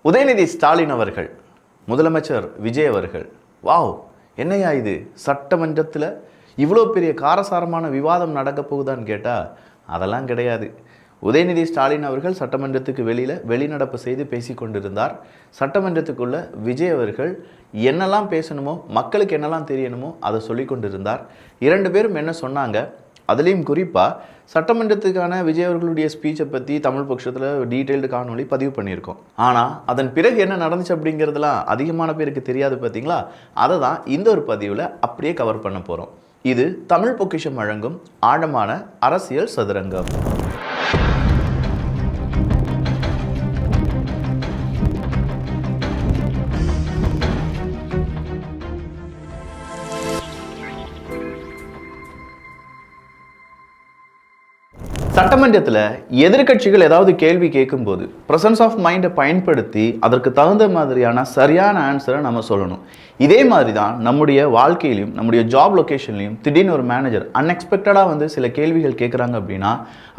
உதயநிதி ஸ்டாலின் அவர்கள், முதலமைச்சர் விஜய் அவர்கள், வாவ் என்னையா இது, சட்டமன்றத்தில் இவ்வளோ பெரிய காரசாரமான விவாதம் நடக்க போகுதான்னு கேட்டால் அதெல்லாம் கிடையாது. உதயநிதி ஸ்டாலின் அவர்கள் சட்டமன்றத்துக்கு வெளிநடப்பு செய்து பேசி கொண்டிருந்தார். சட்டமன்றத்துக்குள்ள விஜய் அவர்கள் என்னெல்லாம் பேசணுமோ, மக்களுக்கு என்னெல்லாம் தெரியணுமோ அதை சொல்லி கொண்டிருந்தார். இரண்டு பேரும் என்ன சொன்னாங்க, அதுலேயும் குறிப்பாக சட்டமன்றத்துக்கான விஜய் அவர்களுடைய ஸ்பீச்சை பற்றி தமிழ் பட்சத்தில் டீட்டெயில்டு காணொலி பதிவு பண்ணியிருக்கோம். ஆனால் அதன் பிறகு என்ன நடந்துச்சு அப்படிங்கிறதுலாம் அதிகமான பேருக்கு தெரியாது பார்த்தீங்களா. அதை தான் இந்த ஒரு பதிவில் அப்படியே கவர் பண்ண போகிறோம். இது தமிழ் பொக்கிஷம் வழங்கும் ஆழமான அரசியல் சதுரங்கம். சட்டமன்றத்தில் எதிர்கட்சிகள் ஏதாவது கேள்வி கேட்கும்போது ப்ரெசன்ஸ் ஆஃப் மைண்டை பயன்படுத்தி அதற்கு தகுந்த மாதிரியான சரியான ஆன்சரை நம்ம சொல்லணும். இதே மாதிரி தான் நம்முடைய வாழ்க்கையிலையும் நம்முடைய ஜாப் லொக்கேஷன்லையும் திடீர்னு ஒரு மேனேஜர் அன்எக்ஸ்பெக்டடாக வந்து சில கேள்விகள் கேட்குறாங்க அப்படின்னா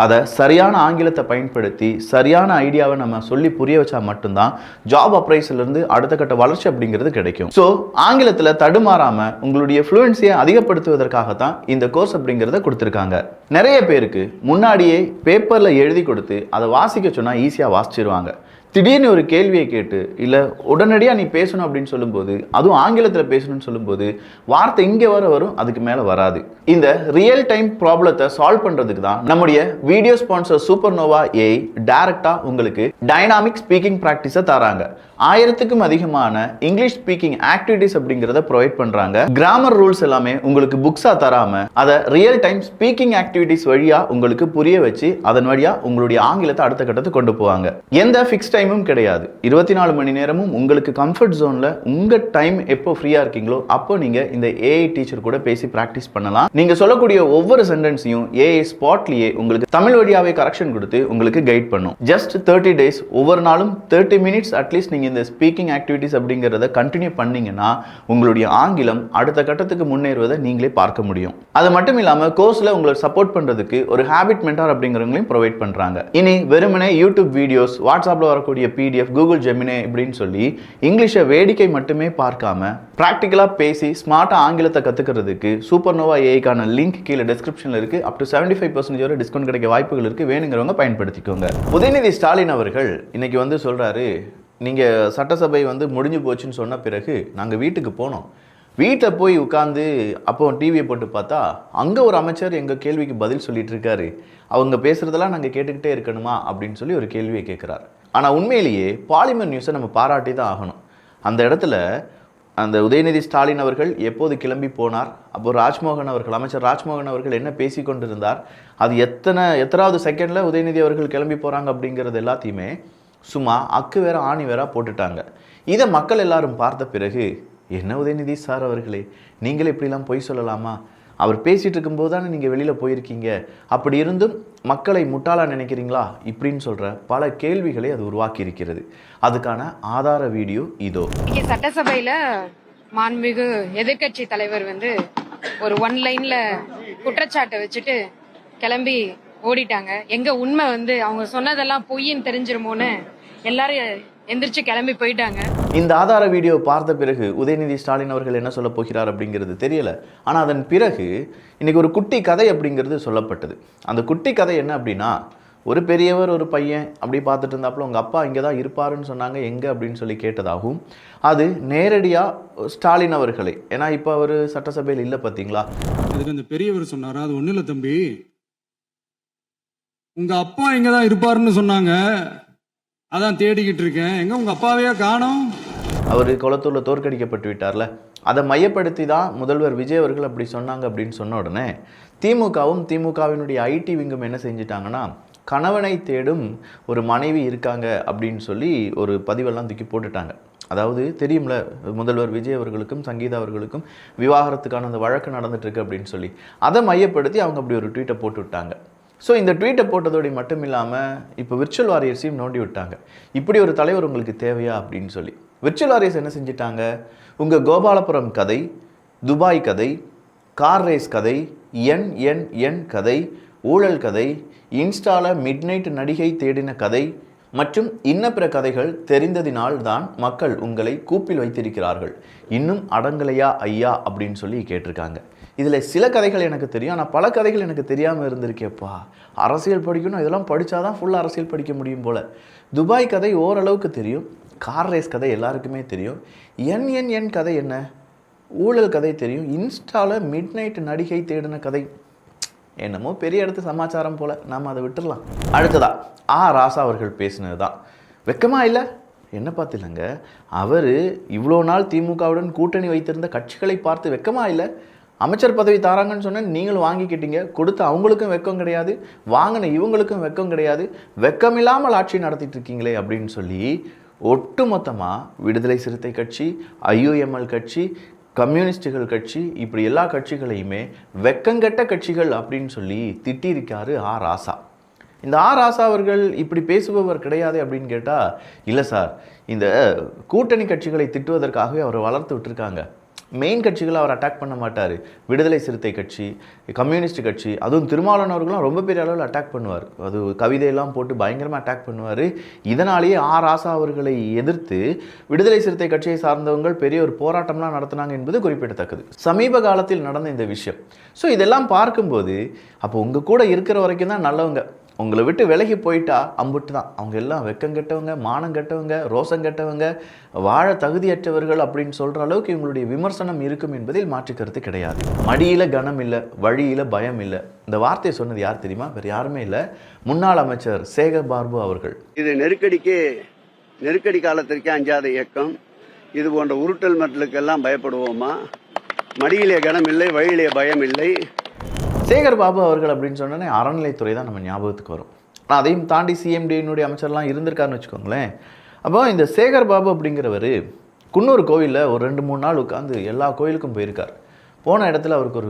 அதை சரியான ஆங்கிலத்தை பயன்படுத்தி சரியான ஐடியாவை நம்ம சொல்லி புரிய வச்சா மட்டும்தான் ஜாப் அப்ரைஸ்லேருந்து அடுத்த கட்ட வளர்ச்சி அப்படிங்கிறது கிடைக்கும். ஸோ ஆங்கிலத்தில் தடுமாறாமல் உங்களுடைய ஃப்ளூயன்சியை அதிகப்படுத்துவதற்காகத்தான் இந்த கோர்ஸ் அப்படிங்கிறத கொடுத்துருக்காங்க. நிறைய பேருக்கு முன்னாடி பேப்பரில் எழுதி கொடுத்து அதை வாசிக்க சொன்னால் ஈஸியாக வாசிச்சிருவாங்க. திடீர்னு ஒரு கேள்வியை கேட்டு இல்லை உடனடியாக நீ பேசணும் அப்படின்னு சொல்லும்போது, அதுவும் ஆங்கிலத்தில் பேசணும்னு சொல்லும்போது வார்த்தை இங்கே வரும், அதுக்கு மேலே வராது. இந்த ரியல் டைம் ப்ராப்ளத்தை சால்வ் பண்ணுறதுக்கு தான் நம்முடைய வீடியோ ஸ்பான்சர் சூப்பர்னோவா ஏஐ டைரக்டாக உங்களுக்கு டைனாமிக் ஸ்பீக்கிங் ப்ராக்டிஸை தராங்க. 1000க்கும் அதிகமான இங்கிலீஷ் ஸ்பீக்கிங் ஆக்டிவிட்டிஸ் அப்படிங்கிறத ப்ரொவைட் பண்ணுறாங்க. கிராமர் ரூல்ஸ் எல்லாமே உங்களுக்கு புக்ஸாக தராமல் அதை ரியல் டைம் ஸ்பீக்கிங் ஆக்டிவிட்டிஸ் வழியாக உங்களுக்கு புரிய வச்சு அதன் வழியாக உங்களுடைய ஆங்கிலத்தை அடுத்த கட்டத்துக்கு கொண்டு போவாங்க. எந்த ஃபிக்ஸ் டைமும் கிடையாது. 24 மணி நேரமும் உங்களுக்கு கம்ஃபர்ட் ஜோனில் உங்கள் டைம் எப்போ ஃப்ரீயாக இருக்கீங்களோ அப்போ நீங்கள் இந்த ஏஐ டீச்சர் கூட பேசி ப்ராக்டிஸ் பண்ணலாம். நீங்கள் சொல்லக்கூடிய ஒவ்வொரு சென்டென்ஸையும் ஏஐ ஸ்பாட்லேயே உங்களுக்கு தமிழ் வழியாகவே கரெக்ஷன் கொடுத்து உங்களுக்கு கைட் பண்ணும். ஜஸ்ட் 30 days, ஒவ்வொரு நாளும் 30 minutes அட்லீஸ்ட் நீங்கள் இந்த ஸ்பீக்கிங் ஆக்டிவிட்டிஸ் அப்படிங்கிறத கண்டினியூ பண்ணீங்கன்னா உங்களுடைய ஆங்கிலம் அடுத்த கட்டத்துக்கு முன்னேறுவதை நீங்களே பார்க்க முடியும். அது மட்டும் இல்லாமல் கோர்ஸில் உங்களை சப்போர்ட் பண்ணுறதுக்கு ஒரு ஹேபிட் மென்டார் அப்படிங்கிறவங்களையும் ப்ரொவைட் பண்ணுறாங்க. இனி வெறுமனே யூடியூப் வீடியோஸ், வாட்ஸ்அப்பில் வரக்கூடிய PDF, கூகுள் ஜெமினி இப்படின்னு சொல்லி இங்கிலீஷை வேடிக்கை மட்டுமே பார்க்காம ப்ராக்டிக்கலாக பேசி ஸ்மார்ட்டாக ஆங்கிலத்தை கற்றுக்கிறதுக்கு சூப்பர்னோவா ஏஐக்கான லிங்க் கீழே டிஸ்கிரிப்ஷனில் இருக்குது. அப் டு 75% வரை டிஸ்கவுண்ட் கிடைக்க வாய்ப்புகள் இருக்குது. வேணுங்கிறவங்க பயன்படுத்திக்கோங்க. உதயநிதி ஸ்டாலின் அவர்கள் இன்னைக்கு வந்து சொல்கிறாரு, நீங்கள் சட்டசபை வந்து முடிஞ்சு போச்சுன்னு சொன்ன பிறகு நாங்கள் வீட்டுக்கு போனோம். வீட்டில் போய் உட்காந்து அப்போ டிவியை போட்டு பார்த்தா அங்கே ஒரு அமைச்சர் எங்கள் கேள்விக்கு பதில் சொல்லிட்டு இருக்காரு. அவங்க பேசுகிறதெல்லாம் நாங்கள் கேட்டுக்கிட்டே இருக்கணுமா அப்படின்னு சொல்லி ஒரு கேள்வியை கேட்குறாரு. ஆனால் உண்மையிலேயே பாலிமர் நியூஸை நம்ம பாராட்டி தான் ஆகணும். அந்த இடத்துல அந்த உதயநிதி ஸ்டாலின் அவர்கள் எப்போது கிளம்பி போனார், அப்போது ராஜ்மோகன் அவர்கள், அமைச்சர் ராஜ்மோகன் அவர்கள் என்ன பேசி கொண்டிருந்தார், அது எத்தனாவது செகண்டில் உதயநிதி அவர்கள் கிளம்பி போகிறாங்க அப்படிங்கிறது எல்லாத்தையுமே சும்மா அக்கு வேற ஆணி வேற போட்டுட்டாங்க. இதை மக்கள் எல்லாரும் பார்த்த பிறகு, என்ன உதயநிதி சார் அவர்களே, நீங்களே இப்படிலாம் பொய் சொல்லலாமா, அவர் பேசிகிட்டு இருக்கும்போது தானே நீங்கள் வெளியில் போயிருக்கீங்க, அப்படி இருந்தும் மக்களை முட்டாளாக நினைக்கிறீங்களா இப்படின்னு சொல்கிற பல கேள்விகளை அது உருவாக்கி இருக்கிறது. அதுக்கான ஆதார வீடியோ இதோ. சட்டசபையில் மாண்புமிகு எதிர்கட்சி தலைவர் வந்து ஒரு ஒன் லைனில் குற்றச்சாட்டை வச்சுட்டு கிளம்பி ஓடிட்டாங்க. எங்க உண்மை வந்து அவங்க சொன்னதெல்லாம் பொய்ன்னு தெரிஞ்சிருமோன்னு எல்லாரும் எந்திரிச்சு கிளம்பி போயிட்டாங்க. இந்த ஆதார வீடியோ பார்த்த பிறகு உதயநிதி ஸ்டாலின் அவர்கள் என்ன சொல்ல போகிறார் அப்படிங்கிறது தெரியல. ஆனால் அதன் பிறகு இன்னைக்கு ஒரு குட்டி கதை அப்படிங்கிறது சொல்லப்பட்டது. அந்த குட்டி கதை என்ன அப்படின்னா, ஒரு பெரியவர் ஒரு பையன் அப்படி பார்த்துட்டு இருந்தாப்புல உங்கள் அப்பா இங்கே தான் இருப்பாருன்னு சொன்னாங்க, எங்கே அப்படின்னு சொல்லி கேட்டதாகவும், அது நேரடியாக ஸ்டாலின் அவர்களை, ஏன்னா இப்போ அவர் சட்டசபையில் இல்லை பார்த்தீங்களா, அதுக்கு அந்த பெரியவர் சொன்னாரா, அது ஒன்றும் இல்லை தம்பி, உங்க அப்பா இங்க தான் இருப்பாருன்னு சொன்னாங்க, அதான் தேடிக்கிட்டு இருக்கேன், எங்க உங்க அப்பாவையா காணோம். அவர் குளத்தூரில் தோற்கடிக்கப்பட்டு விட்டார்ல, அதை மையப்படுத்தி தான் முதல்வர் விஜய் அவர்கள் அப்படி சொன்னாங்க அப்படின்னு சொன்ன உடனே திமுகவும் திமுகவினுடைய ஐடி விங்கும் என்ன செஞ்சிட்டாங்கன்னா, கணவனை தேடும் ஒரு மனைவி இருக்காங்க அப்படின்னு சொல்லி ஒரு பதிவெல்லாம் தூக்கி போட்டுட்டாங்க. அதாவது தெரியும்ல, முதல்வர் விஜய் அவர்களுக்கும் சங்கீதா அவர்களுக்கும் விவாகரத்துக்கான அந்த வழக்கு நடந்துட்டு இருக்கு அப்படின்னு சொல்லி அதை மையப்படுத்தி அவங்க அப்படி ஒரு ட்வீட்டை போட்டு விட்டாங்க. ஸோ இந்த ட்வீட்டை போட்டதோடு மட்டும் இல்லாமல் இப்போ விர்ச்சுவல் வாரியர்ஸையும் நோண்டி விட்டாங்க. இப்படி ஒரு தலைவர் உங்களுக்கு தேவையா அப்படின்னு சொல்லி விர்ச்சுவல் வாரியர்ஸ் என்ன செஞ்சிட்டாங்க, உங்கள் கோபாலபுரம் கதை, துபாய் கதை, கார் ரேஸ் கதை, என் கதை, ஊழல் கதை, இன்ஸ்டால மிட்நைட் நடிகை தேடின கதை, மற்றும் இன்ன பிற கதைகள் தெரிந்ததினால் தான் மக்கள் உங்களை கூப்பில் வைத்திருக்கிறார்கள், இன்னும் அடங்கலையா ஐயா அப்படின்னு சொல்லி கேட்டிருக்காங்க. இதில் சில கதைகள் எனக்கு தெரியும், ஆனால் பல கதைகள் எனக்கு தெரியாமல் இருந்திருக்கேப்பா. அரசியல் படிக்கணும், இதெல்லாம் படித்தாதான் ஃபுல்லாக அரசியல் படிக்க முடியும் போல். துபாய் கதை ஓரளவுக்கு தெரியும், கார் ரேஸ் கதை எல்லாருக்குமே தெரியும், என் கதை என்ன, ஊழல் கதை தெரியும், இன்ஸ்டாவில் மிட் நைட் நடிகை தேடின கதை என்னமோ பெரிய இடத்து சமாச்சாரம் போல், நாம் அதை விட்டுடலாம். அடுத்ததா ராசா அவர்கள் பேசினது தான். வெக்கமா இல்லை? என்ன பார்த்தில்லங்க, அவர் இவ்வளோ நாள் திமுகவுடன் கூட்டணி வைத்திருந்த கட்சிகளை பார்த்து வெக்கமா இல்லை? அமைச்சர் பதவி தாராங்கன்னு சொன்னால் நீங்களும் வாங்கிக்கிட்டீங்க, கொடுத்து அவங்களுக்கும் வெக்கம் கிடையாது, வாங்கின இவங்களுக்கும் வெக்கம் கிடையாது, வெக்கமில்லாமல் ஆட்சி நடத்திட்டு இருக்கீங்களே அப்படின்னு சொல்லி ஒட்டுமொத்தமாக விடுதலை சிறுத்தை கட்சி, IUML கட்சி, கம்யூனிஸ்டுகள் கட்சி, இப்படி எல்லா கட்சிகளையுமே வெக்கங்கெட்ட கட்சிகள் அப்படின்னு சொல்லி திட்டியிருக்காரு ராசா. இந்த ராசா அவர்கள் இப்படி பேசுபவர் கிடையாது அப்படின்னு கேட்டால், இல்லை சார், இந்த கூட்டணி கட்சிகளை திட்டுவதற்காகவே அவரை வளர்த்து விட்டுருக்காங்க. மெயின் கட்சிகளை அவர் அட்டாக் பண்ண மாட்டார். விடுதலை சிறுத்தை கட்சி, கம்யூனிஸ்ட் கட்சி, அதுவும் திருமாவளவன் அவர்களும் ரொம்ப பெரிய அளவில் அட்டாக் பண்ணுவார். அது கவிதையெல்லாம் போட்டு பயங்கரமாக அட்டாக் பண்ணுவார். இதனாலேயே ராசா அவர்களை எதிர்த்து விடுதலை சிறுத்தை கட்சியை சார்ந்தவங்கள் பெரிய ஒரு போராட்டம்லாம் நடத்தினாங்க என்பது குறிப்பிடத்தக்கது, சமீப காலத்தில் நடந்த இந்த விஷயம். ஸோ இதெல்லாம் பார்க்கும்போது அப்போ உங்கள் கூட இருக்கிற வரைக்கும் தான் நல்லவங்க, உங்களை விட்டு விலகி போயிட்டா அம்புட்டு தான். அவங்க எல்லாம் வெக்கம் கெட்டவங்க, மானம் கெட்டவங்க, ரோசம் கெட்டவங்க, வாழ தகுதியற்றவர்கள் அப்படின்னு சொல்கிற அளவுக்கு இவங்களுடைய விமர்சனம் இருக்கும் என்பதில் மாற்றுக்கருத்து கிடையாது. மடியில் கனம் இல்லை, வழியில் பயம் இல்லை. இந்த வார்த்தையை சொன்னது யார் தெரியுமா? வேறு யாருமே இல்லை, முன்னாள் அமைச்சர் சேகர் பாபு அவர்கள். இது நெருக்கடி காலத்திற்கே அஞ்சாத இயக்கம். இது போன்ற உருட்டல் மட்டலுக்கெல்லாம் பயப்படுவோமா? மடியிலே கனம் இல்லை, வழியிலே பயம் இல்லை. சேகர் பாபு அவர்கள் அப்படின்னு சொன்னோன்னே அறநிலைத்துறை தான் நம்ம ஞாபகத்துக்கு வரும். ஆனால் அதையும் தாண்டி CMDனுடைய அமைச்சர்லாம் இருந்திருக்காருன்னு வச்சுக்கோங்களேன். அப்போ இந்த சேகர் பாபு அப்படிங்கிறவர் குன்னூர் கோவிலில் ஒரு 2-3 நாள் உட்காந்து எல்லா கோயிலுக்கும் போயிருக்கார். போன இடத்துல அவருக்கு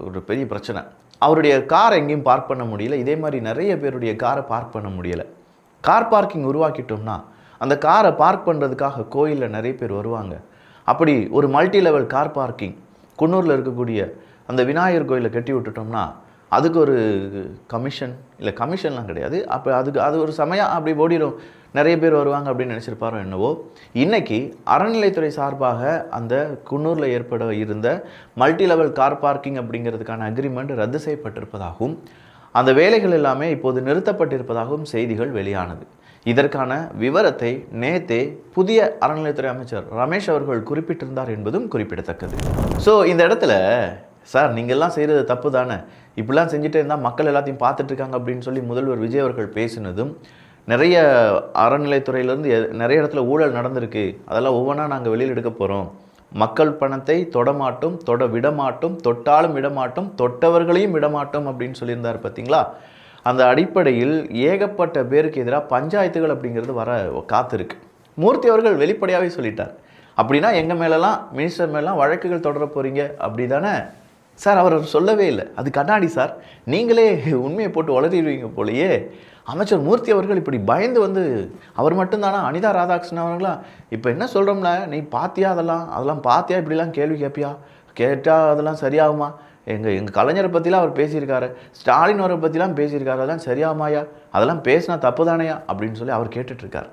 ஒரு பெரிய பிரச்சனை. அவருடைய காரை எங்கேயும் பார்க் பண்ண முடியல. இதே மாதிரி நிறைய பேருடைய காரை பார்க் பண்ண முடியலை. கார் பார்க்கிங் உருவாக்கிட்டோம்னா அந்த காரை பார்க் பண்ணுறதுக்காக கோயிலில் நிறைய பேர் வருவாங்க. அப்படி ஒரு மல்டி லெவல் கார் பார்க்கிங் குன்னூரில் இருக்கக்கூடிய அந்த விநாயகர் கோயிலை கட்டி விட்டுட்டோம்னா அதுக்கு ஒரு கமிஷன்லாம் கிடையாது. அப்போ அது ஒரு சமயம் அப்படி ஓடிடும், நிறைய பேர் வருவாங்க அப்படின்னு நினச்சிருப்பாரோ என்னவோ. இன்றைக்கி அறநிலைத்துறை சார்பாக அந்த குன்னூரில் ஏற்பட இருந்த மல்டி லெவல் கார் பார்க்கிங் அப்படிங்கிறதுக்கான அக்ரிமெண்ட் ரத்து செய்யப்பட்டிருப்பதாகவும் அந்த வேலைகள் எல்லாமே இப்போது நிறுத்தப்பட்டிருப்பதாகவும் செய்திகள் வெளியானது. இதற்கான விவரத்தை நேத்தே புதிய அறநிலைத்துறை அமைச்சர் ரமேஷ் அவர்கள் குறிப்பிட்டிருந்தார் என்பதும் குறிப்பிடத்தக்கது. ஸோ இந்த இடத்துல சார் நீங்கள்லாம் செய்கிறது தப்பு தானே, இப்படிலாம் செஞ்சுட்டே இருந்தால் மக்கள் எல்லாத்தையும் பார்த்துட்ருக்காங்க அப்படின்னு சொல்லி முதல்வர் விஜய் அவர்கள் பேசினதும், நிறைய அறநிலைத்துறையிலேருந்து நிறைய இடத்துல ஊழல் நடந்திருக்கு, அதெல்லாம் ஒவ்வொன்றா நாங்கள் வெளியில் எடுக்க போகிறோம், மக்கள் பணத்தை தொடமாட்டோம், விடமாட்டோம், தொட்டாலும் விடமாட்டோம், தொட்டவர்களையும் விடமாட்டோம் அப்படின்னு சொல்லியிருந்தார் பார்த்தீங்களா. அந்த அடிப்படையில் ஏகப்பட்ட பேருக்கு எதிராக பஞ்சாயத்துகள் அப்படிங்கிறது வர காத்திருக்கு. மூர்த்தி அவர்கள் வெளிப்படையாகவே சொல்லிட்டார், அப்படின்னா எங்கள் மேலெல்லாம் மினிஸ்டர் மேலாம் வழக்குகள் தொடர போகிறீங்க அப்படி தானே சார். அவர் சொல்லவே இல்லை, அது கண்ணாடி சார், நீங்களே உண்மையை போட்டு வளரிடுவீங்க போலையே. அமைச்சர் மூர்த்தி அவர்கள் இப்படி பயந்து வந்து அவர் மட்டும்தானா, அனிதா ராதாகிருஷ்ணன் அவர்களாம் இப்போ என்ன சொல்கிறோம்ல, நீ பார்த்தியா அதெல்லாம் பார்த்தியா, இப்படிலாம் கேள்வி கேட்டால் அதெல்லாம் சரியாகுமா? எங்கள் கலைஞரை பற்றிலாம் அவர் பேசியிருக்காரு, ஸ்டாலின் அவரை பற்றிலாம் பேசியிருக்காரு, அதெல்லாம் சரியாகுமாயா, அதெல்லாம் பேசினா தப்பு தானையா அப்படின்னு சொல்லி அவர் கேட்டுட்ருக்கார்.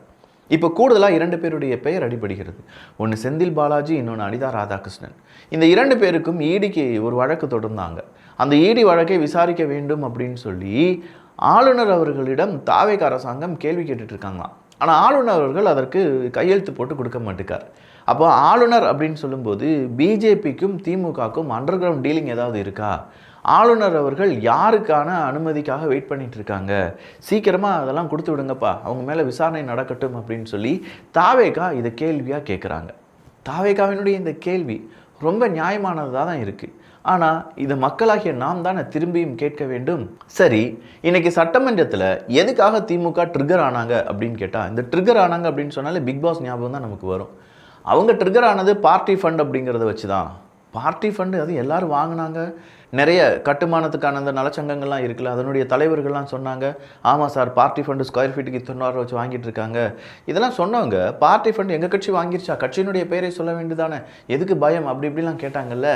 இப்போ கூடுதலாக 2 பேருடைய பெயர் அடிபடுகிறது. ஒன்று செந்தில் பாலாஜி, இன்னொன்று அனிதா ராதாகிருஷ்ணன். இந்த 2 பேருக்கும் ஈடிக்கு ஒரு வழக்கு தொடர்ந்தாங்க. அந்த ஈடி வழக்கை விசாரிக்க வேண்டும் அப்படின்னு சொல்லி ஆளுநர் அவர்களிடம் தாவேக அரசாங்கம் கேள்வி கேட்டுட்டு இருக்காங்களாம். ஆனால் ஆளுநர் அவர்கள் அதற்கு கையெழுத்து போட்டு கொடுக்க மாட்டேக்கார். அப்போ ஆளுநர் அப்படின்னு சொல்லும்போது பிஜேபிக்கும் திமுகக்கும் அண்டர் கிரவுண்ட் டீலிங் ஏதாவது இருக்கா? ஆளுநர் அவர்கள் யாருக்கான அனுமதிக்காக வெயிட் பண்ணிட்டு இருக்காங்க, சீக்கிரமாக அதெல்லாம் கொடுத்து விடுங்கப்பா, அவங்க மேலே விசாரணை நடக்கட்டும் அப்படின்னு சொல்லி தாவேகா இதை கேள்வியாக கேட்குறாங்க. தாவேகாவினுடைய இந்த கேள்வி ரொம்ப நியாயமானதாக தான் இருக்குது. ஆனால் இதை மக்களாகிய நாம் தானே திரும்பியும் கேட்க வேண்டும். சரி, இன்னைக்கு சட்டமன்றத்தில் எதுக்காக திமுக ட்ரிகர் ஆனாங்க அப்படின்னு கேட்டால், இந்த ட்ரிகர் ஆனாங்க அப்படின்னு சொன்னாலே பிக் பாஸ் ஞாபகம் தான் நமக்கு வரும். அவங்க ட்ரிகர் ஆனது பார்ட்டி ஃபண்ட் அப்படிங்கிறத வச்சு தான். பார்ட்டி ஃபண்டு அது எல்லோரும் வாங்கினாங்க. நிறைய கட்டுமானத்துக்கான அந்த நலச்சங்கங்கள்லாம் இருக்குல்ல, அதனுடைய தலைவர்கள்லாம் சொன்னாங்க, ஆமாம் சார் பார்ட்டி ஃபண்டு ஸ்கொயர் ஃபீட்டுக்கு 200 வச்சு வாங்கிட்டு இருக்காங்க. இதெல்லாம் சொன்னவங்க பார்ட்டி ஃபண்டு எங்கள் கட்சி வாங்கிருச்சா, கட்சியினுடைய பெயரை சொல்ல வேண்டியதானே, எதுக்கு பயம் அப்படி இப்படிலாம் கேட்டாங்கல்ல.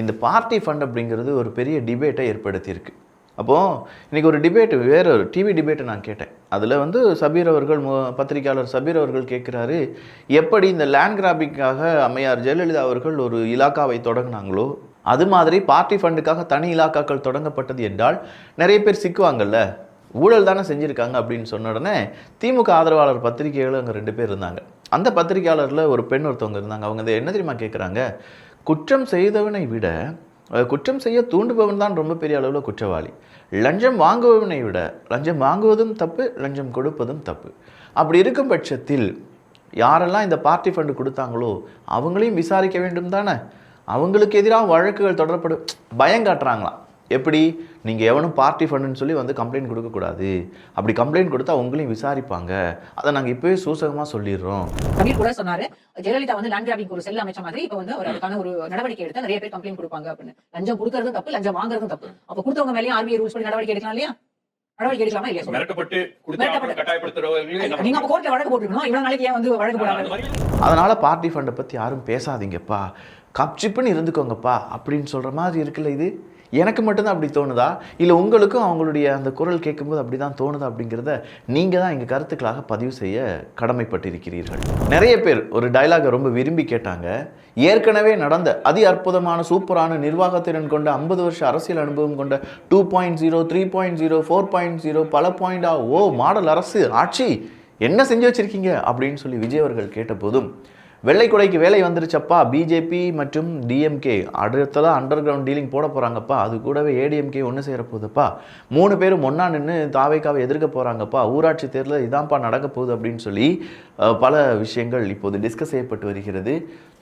இந்த பார்ட்டி ஃபண்ட் அப்படிங்கிறது ஒரு பெரிய டிபேட்டை ஏற்படுத்தியிருக்கு. அப்போது இன்றைக்கி ஒரு டிபேட்டு, வேறு ஒரு டிவி டிபேட்டை நான் கேட்டேன். அதில் வந்து சபீர் அவர்கள், பத்திரிகையாளர் சபீர் அவர்கள் கேட்குறாரு, எப்படி இந்த லேண்ட் கிராபிங்காக அம்மையார் ஜெயலலிதா அவர்கள் ஒரு இலாக்காவை தொடங்கினாங்களோ அது மாதிரி பார்ட்டி ஃபண்டுக்காக தனி இலாக்காக்கள் தொடங்கப்பட்டது என்றால் நிறைய பேர் சிக்குவாங்கல்ல, ஊழல் தானே செஞ்சுருக்காங்க அப்படின்னு சொன்ன உடனே திமுக ஆதரவாளர் பத்திரிகைகளும் அங்கே 2 பேர் இருந்தாங்க. அந்த பத்திரிகையாளரில் ஒரு பெண் ஒருத்தவங்க இருந்தாங்க. அவங்க என்ன தெரியுமா கேட்குறாங்க, குற்றம் செய்தவனை விட குற்றம் செய்ய தூண்டுபவன் தான் ரொம்ப பெரிய அளவில் குற்றவாளி. லஞ்சம் வாங்குபவனை விட லஞ்சம் வாங்குவதும் தப்பு, லஞ்சம் கொடுப்பதும் தப்பு. அப்படி இருக்கும் பட்சத்தில் யாரெல்லாம் இந்த பார்ட்டி ஃபண்டு கொடுத்தாங்களோ அவங்களையும் விசாரிக்க வேண்டும் தானே. அவங்களுக்கு எதிராக வழக்குகள் தொடரப்படும். பயம் காட்டுறாங்களாம். எப்படி, நீங்கள் எவனும் பார்ட்டி ஃபண்டுன்னு சொல்லி வந்து கம்ப்ளைண்ட் கொடுக்கக்கூடாது, அப்படி கம்ப்ளைண்ட் கொடுத்தா உங்களையும் விசாரிப்பாங்க, அதை நாங்கள் இப்போவே சூசகமாக சொல்லிடுறோம். கபீர் கூட சொன்னாரு, ஜெயலலிதா வந்து லேண்ட் கிராபிங் ஒரு செல் அமைச்ச மாதிரி இப்போ வந்து அதுக்கான ஒரு நடவடிக்கை எடுத்தா நிறைய பேர் கம்ப்ளைண்ட் கொடுப்பாங்க அப்படின்னு. லஞ்சம் கொடுக்கறதும் தப்பு, லஞ்சம் வாங்குறதும் தப்பு. அப்ப கொடுத்தவங்க மேலேயும் ஆர்பிஐ ரூல்ஸ் படி நடவடிக்கை எடுக்கலாம் இல்லையா? நடவடிக்கை எடுக்கலாமா இல்லையா? நீங்க அப்ப கோர்ட்ல வழக்கு போட்டுக்கணும். இவ்வளவு நாளைக்கு ஏன் வந்து வழக்கு போடாம? அதனால பார்ட்டி ஃபண்டை பற்றி யாரும் பேசாதீங்கப்பா, கப்சிப்புன்னு இருந்துக்கோங்கப்பா அப்படின்னு சொல்கிற மாதிரி இருக்குல்ல. இது எனக்கு மட்டும்தான் அப்படி தோணுதா, இல்லை உங்களுக்கும் அவங்களுடைய அந்த குரல் கேட்கும்போது அப்படி தான் தோணுதா அப்படிங்கிறத நீங்கள் தான் எங்கள் கருத்துக்களாக பதிவு செய்ய கடமைப்பட்டிருக்கிறீர்கள். நிறைய பேர் ஒரு டயலாகை ரொம்ப விரும்பி கேட்டாங்க. ஏற்கனவே நடந்த அதி அற்புதமான சூப்பரான நிர்வாகத்திறன் கொண்ட 50 வருஷ அரசியல் அனுபவம் கொண்ட 2.0, 3.0, 4.0 பல பாயிண்டா மாடல் அரசு ஆட்சி என்ன செஞ்சு வச்சிருக்கீங்க அப்படின்னு சொல்லி விஜய் அவர்கள் கேட்டபோதும், வெள்ளை கொடைக்கு வேலை வந்துருச்சப்பா, பிஜேபி மற்றும் டிஎம்கே அடுத்ததான் அண்டர் கிரவுண்ட் டீலிங் போட போகிறாங்கப்பா, அது கூடவே ஏடிஎம்கே ஒன்று சேர போகுதுப்பா, 3 பேரும் ஒன்றா நின்று தாவேக்காவை எதிர்க்க போகிறாங்கப்பா, ஊராட்சி தேர்தலில் இதான்ப்பா நடக்க போகுது அப்படின்னு சொல்லி பல விஷயங்கள் இப்போது டிஸ்கஸ் செய்யப்பட்டு வருகிறது.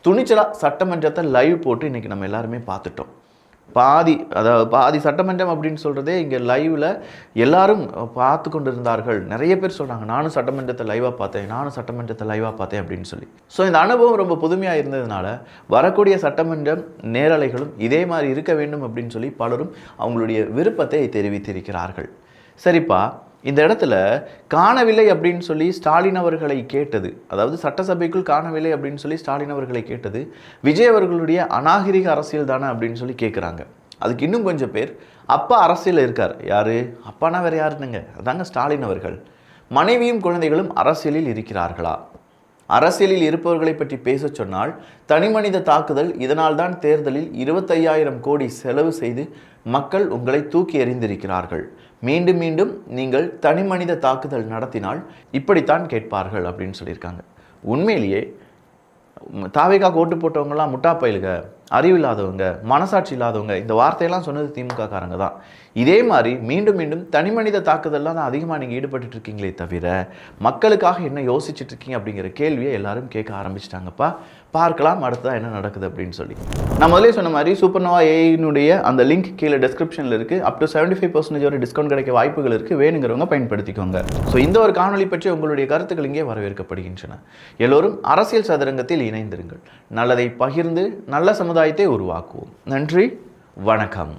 துணிச்சலாக சட்டமன்றத்தை லைவ் போட்டு இன்றைக்கி நம்ம எல்லாருமே பார்த்துட்டோம். பாதி சட்டமன்றம் அப்படின்னு சொல்கிறதே இங்கே லைவில் எல்லாரும் பார்த்து கொண்டு இருந்தார்கள். நிறைய பேர் சொல்கிறாங்க, நானும் சட்டமன்றத்தை லைவாக பார்த்தேன் அப்படின்னு சொல்லி. ஸோ இந்த அனுபவம் ரொம்ப புதுமையாக இருந்ததுனால வரக்கூடிய சட்டமன்றம் நேரலைகளும் இதே மாதிரி இருக்க வேண்டும் அப்படின்னு சொல்லி பலரும் அவங்களுடைய விருப்பத்தை தெரிவித்திருக்கிறார்கள். சரிப்பா, இந்த இடத்துல காணவில்லை அப்படின்னு சொல்லி ஸ்டாலின் அவர்களை கேட்டது, அதாவது சட்டசபைக்குள் காணவில்லை அப்படின்னு சொல்லி ஸ்டாலின் அவர்களை கேட்டது விஜய் அவர்களுடைய அநாகரிக அரசியல் தானே அப்படின்னு சொல்லி கேட்குறாங்க. அதுக்கு இன்னும் கொஞ்சம் பேர் அப்பா அரசியலில் இருக்கார். யார் அப்பானா வேறு யாருன்னுங்க, அதாங்க ஸ்டாலின் அவர்கள். மனைவியும் குழந்தைகளும் அரசியலில் இருக்கிறார்களா? அரசியலில் இருப்பவர்களை பற்றி பேச சொன்னால் தனிமனித தாக்குதல், இதனால் தான் தேர்தலில் 25,000 கோடி செலவு செய்து மக்கள் உங்களை தூக்கி எறிந்திருக்கிறார்கள். மீண்டும் மீண்டும் நீங்கள் தனிமனித தாக்குதல் நடத்தினால் இப்படித்தான் கேட்பார்கள் அப்படின்னு சொல்லியிருக்காங்க. உண்மையிலேயே தாவேக்காக ஓட்டு போட்டவங்கலாம் முட்டா பயிலுக, அறிவில்லாதவங்க, மனசாட்சி இல்லாதவங்க, இந்த வார்த்தையெல்லாம் சொன்னது திமுக காரங்க தான். இதே மாதிரி மீண்டும் மீண்டும் தனிமனித தாக்குதல்லாம் தான் அதிகமாக நீங்கள் ஈடுபட்டு இருக்கீங்களே தவிர மக்களுக்காக என்ன யோசிச்சுட்டு இருக்கீங்க அப்படிங்கிற கேள்வியை எல்லாரும் கேட்க ஆரம்பிச்சிட்டாங்கப்பா. பார்க்கலாம் அடுத்ததான் என்ன நடக்குது அப்படின்னு சொல்லி. நான் முதலே சொன்ன மாதிரி சூப்பர்னோவா ஏஐனுடைய அந்த லிங்க் கீழே டிஸ்கிரிப்ஷனில் இருக்குது. அப் டு 75% வரை டிஸ்கவுண்ட் கிடைக்க வாய்ப்புகள் இருக்குது. வேணுங்கிறவங்க பயன்படுத்திக்கோங்க. ஸோ இந்த ஒரு காணொலி பற்றி உங்களுடைய கருத்துக்கள் இங்கே வரவேற்கப்படுகின்றன. எல்லோரும் அரசியல் சதுரங்கத்தில் இணைந்திருங்கள். நல்லதை பகிர்ந்து நல்ல சமுதாயத்தை உருவாக்குவோம். நன்றி, வணக்கம்.